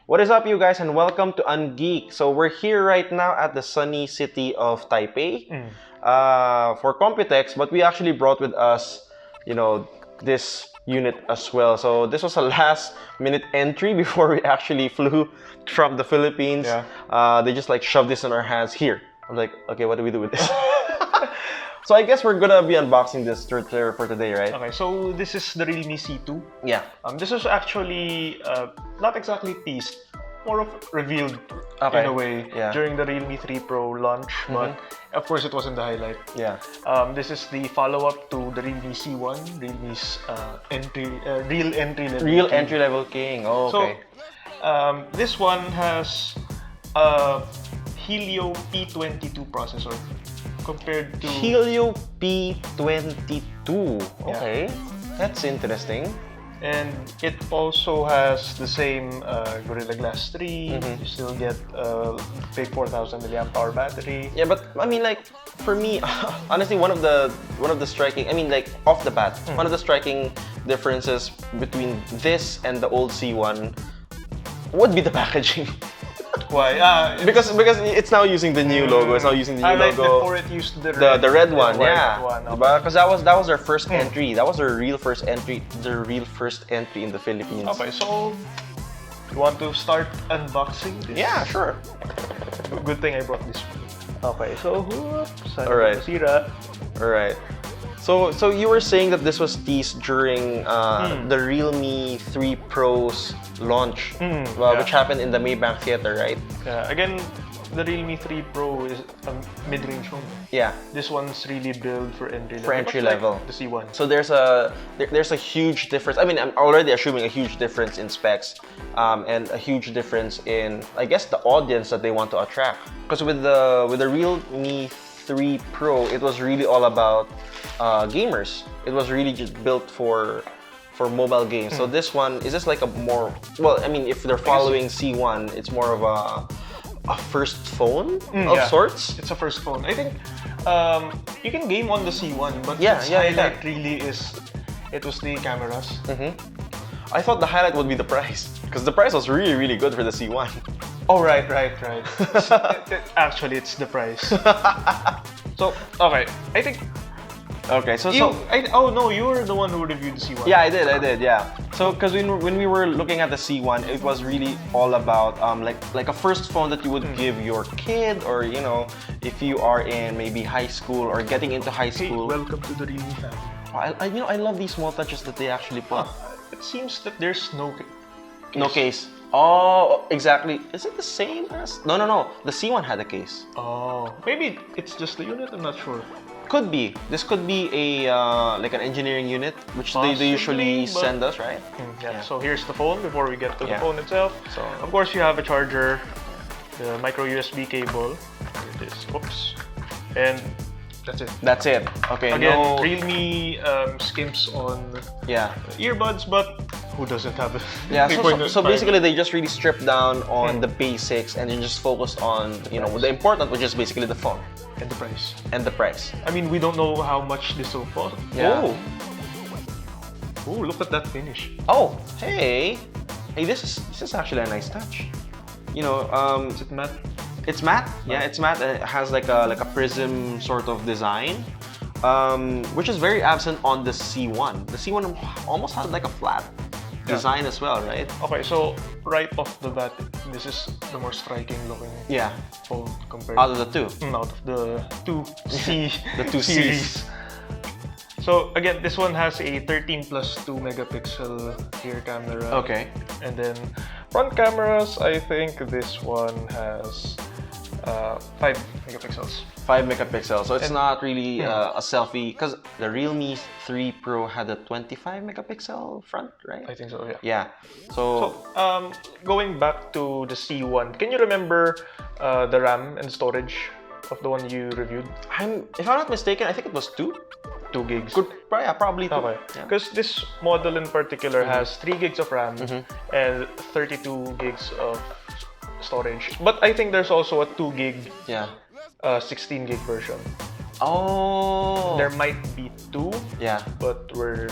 What is up, you guys, and welcome to Ungeek. So we're here right now at the sunny city of Taipei for Computex, but we actually brought with us, this unit as well. So this was a last-minute entry before we actually flew from the Philippines. Yeah. They just like shoved this in our hands. Here, I'm like, okay, what do we do with this? So I guess we're gonna be unboxing this for today, right? Okay, so this is the Realme C2. Yeah. This was actually not exactly teased, more of revealed Okay. in a way Yeah. during the Realme 3 Pro launch, but of course it wasn't the highlight. Yeah. This is the follow-up to the Realme C1, Realme's real entry-level. Real king. entry-level king. Oh, okay. So this one has a Helio P22 processor compared to Helio P22. Okay, that's interesting. And it also has the same Gorilla Glass 3. You still get a big 4,000 milliamp hour battery. Yeah, but I mean, like, for me, honestly, one of the striking, I mean, like, off the bat, one of the striking differences between this and the old C1 would be the packaging. Why? Because it's now using the new logo. It's now using the new right logo. before it used the red one, white yeah. one, okay. Because that was their first entry. That was their real first entry. Their real first entry in the Philippines. Okay, so you want to start unboxing this? Yeah, sure. Good thing I brought this one. Okay, so All right. Masira. All right. So you were saying that this was teased during the Realme 3 Pro's launch, which happened in the Maybank Theater, right? Again, the Realme 3 Pro is a mid-range phone. Yeah. This one's really built for entry level. For entry much level. Like the C1. So there's a huge difference. I mean, I'm already assuming a huge difference in specs, and a huge difference in, I guess, the audience that they want to attract. Because with the Realme 3 Pro, it was really all about gamers. It was really just built for mobile games. So this one, is this like a more, well, I mean, if they're following C1, it's more of a first phone of sorts. It's a first phone. I think you can game on the C1, but Yeah, its yeah, highlight really is it was the cameras. I thought the highlight would be the price, because the price was really, really good for the C1. Oh, right. Actually, it's the price. So, okay. I think Okay, so oh no, you were the one who reviewed the C1. yeah, I did, yeah. So, because when we were looking at the C1, it was really all about like a first phone that you would give your kid, or if you are in maybe high school or getting into high Hey, school. welcome to the Realme family. I love these small touches that they actually put. It seems that there's no No case. Oh, exactly. Is it the same as? No. The C1 had a case. Oh, maybe it's just the unit. I'm not sure. Could be. This could be a like an engineering unit, which they usually Possibly, but- send us, right? Yeah. So here's the phone before we get to the Yeah. phone itself. So Of course, you have a charger, the micro USB cable. Here it is. Oops. And that's it. that's it. Okay. Again, no. Realme skimps on Yeah. earbuds, but who doesn't have it? Yeah. So basically, they just really stripped down on the basics and then just focused on the important, which is basically the phone and the price. and the price. I mean, we don't know how much this will cost. Yeah. Oh, look at that finish. Oh, hey, this is actually a nice touch. Is it matte? It's matte. Yeah, it's matte. And it has like a prism sort of design, which is very absent on the C1. The C1 almost had like a flat design as well, right? Okay, so right off the bat, this is the more striking looking Yeah. phone compared Out of the two. out of the two C The two series. Cs. So again, this one has a 13+2 megapixel rear camera. Okay. And then front cameras, I think this one has 5 megapixels. 5 megapixels. So it's not really a selfie, because the Realme 3 Pro had a 25 megapixel front, right? I think so, yeah. Yeah. So Going back to the C1, can you remember the RAM and storage of the one you reviewed? if I'm not mistaken, I think it was 2. 2 gigs. Yeah, probably 2. Okay. Yeah. Because this model in particular has 3 gigs of RAM and 32 gigs of storage. But I think there's also a 2 gig, Yeah. 16 gig version. Oh. There might be 2, Yeah. but we're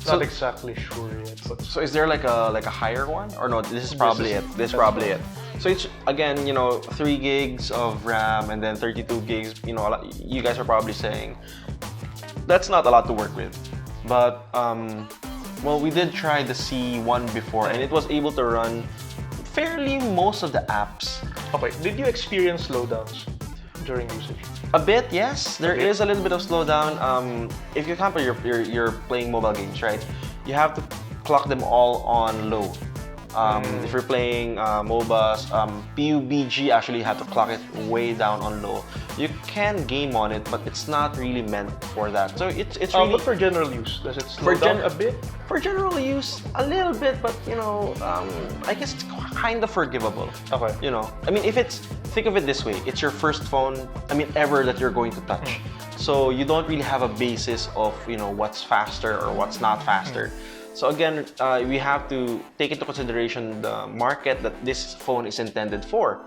Not exactly sure yet, but So is there like a higher one, or no? This is probably it. This is probably it. So it's again, 3 gigs of RAM and then 32 gigs. You guys are probably saying that's not a lot to work with, but well, we did try the C1 before, and it was able to run fairly most of the apps. okay. Did you experience slowdowns during usage? A bit, yes. There is a little bit of slowdown. If you example, you're playing mobile games, right? You have to clock them all on low. If you're playing MOBAs, PUBG, actually you have to clock it way down on low. You can game on it, but it's not really meant for that. So it's really But for general use, does it slow down a bit? for general use, a little bit, but I guess it's kind of forgivable. Okay. I mean, think of it this way: it's your first phone, ever that you're going to touch. So you don't really have a basis of what's faster or what's not faster. So again, we have to take into consideration the market that this phone is intended for.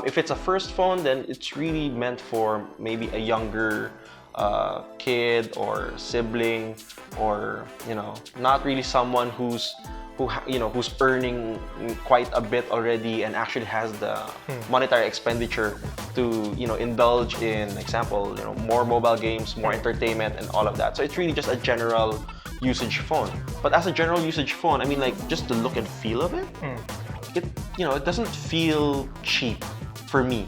If it's a first phone, then it's really meant for maybe a younger kid or sibling, or not really someone who's earning quite a bit already and actually has the monetary expenditure to indulge in, example, more mobile games, more entertainment, and all of that. So it's really just a general usage phone. But as a general usage phone, just the look and feel of it, it doesn't feel cheap for me.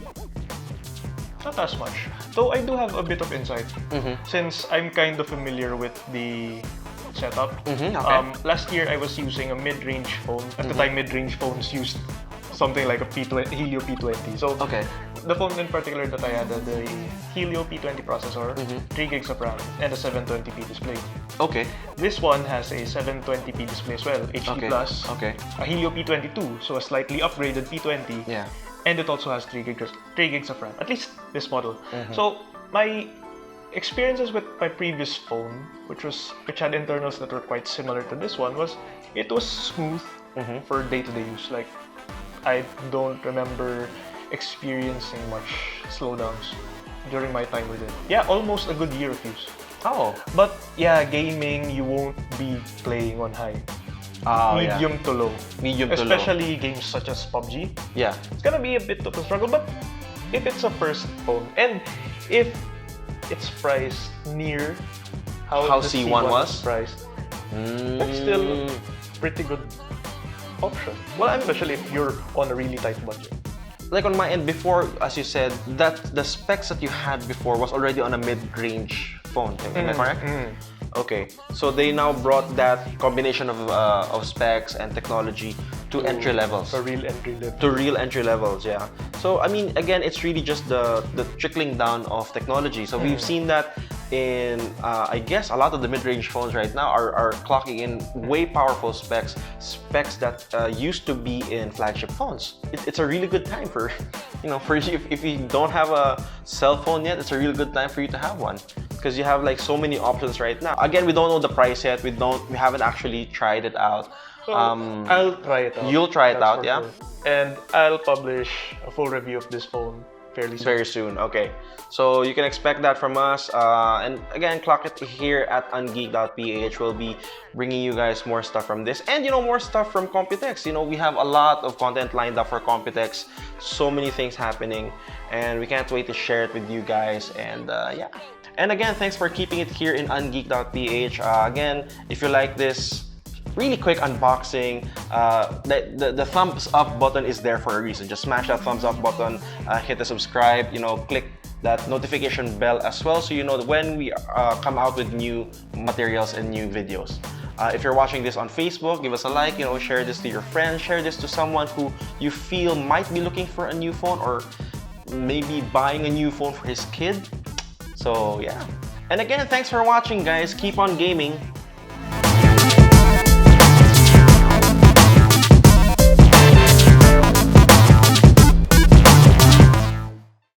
Not as much. Though I do have a bit of insight, since I'm kind of familiar with the setup. Okay. Last year I was using a mid-range phone. At the time, mid-range phones used something like a Helio P20. So Okay. the phone in particular that I had, the Helio P20 processor, 3 gigs of RAM, and a 720p display. Okay. This one has a 720p display as well, HD+, Okay. a Helio P22, so a slightly upgraded P20, Yeah. and it also has 3 gigs of RAM, at least this model. So my experiences with my previous phone, which had internals that were quite similar to this one, it was smooth for day-to-day use. Like, I don't remember experiencing much slowdowns during my time with it. Yeah, almost a good year of use. Oh. But yeah, gaming, you won't be playing on high. Oh, Medium to low. Medium to low. Especially games such as PUBG. Yeah. It's gonna be a bit of a struggle, but if it's a first phone, and if it's priced near how the C1 was priced, that's still pretty good option. Well, especially if you're on a really tight budget. Like on my end before, as you said, that the specs that you had before was already on a mid-range phone. Am I correct? Okay, so they now brought that combination of specs and technology to entry levels. A real entry level. To real entry levels, yeah. So again, it's really just the trickling down of technology. So we've seen that in I guess a lot of the mid-range phones right now are clocking in way powerful specs that used to be in flagship phones. It's a really good time for for you, if you don't have a cell phone yet, it's a really good time for you to have one, because you have like so many options right now. Again, we don't know the price yet. We haven't actually tried it out. So I'll try it out. You'll try it That's out, for yeah? sure. And I'll publish a full review of this phone fairly soon. Very soon, okay. So you can expect that from us. And again, clock it here at ungeek.ph. We'll be bringing you guys more stuff from this, and more stuff from Computex. We have a lot of content lined up for Computex. So many things happening, and we can't wait to share it with you guys. And yeah. And again, thanks for keeping it here in ungeek.ph. Again, if you like this really quick unboxing, the thumbs up button is there for a reason. Just smash that thumbs up button, hit the subscribe, click that notification bell as well, so you know when we come out with new materials and new videos. If you're watching this on Facebook, give us a like, share this to your friends, share this to someone who you feel might be looking for a new phone, or maybe buying a new phone for his kid. So yeah. And again, thanks for watching, guys. Keep on gaming.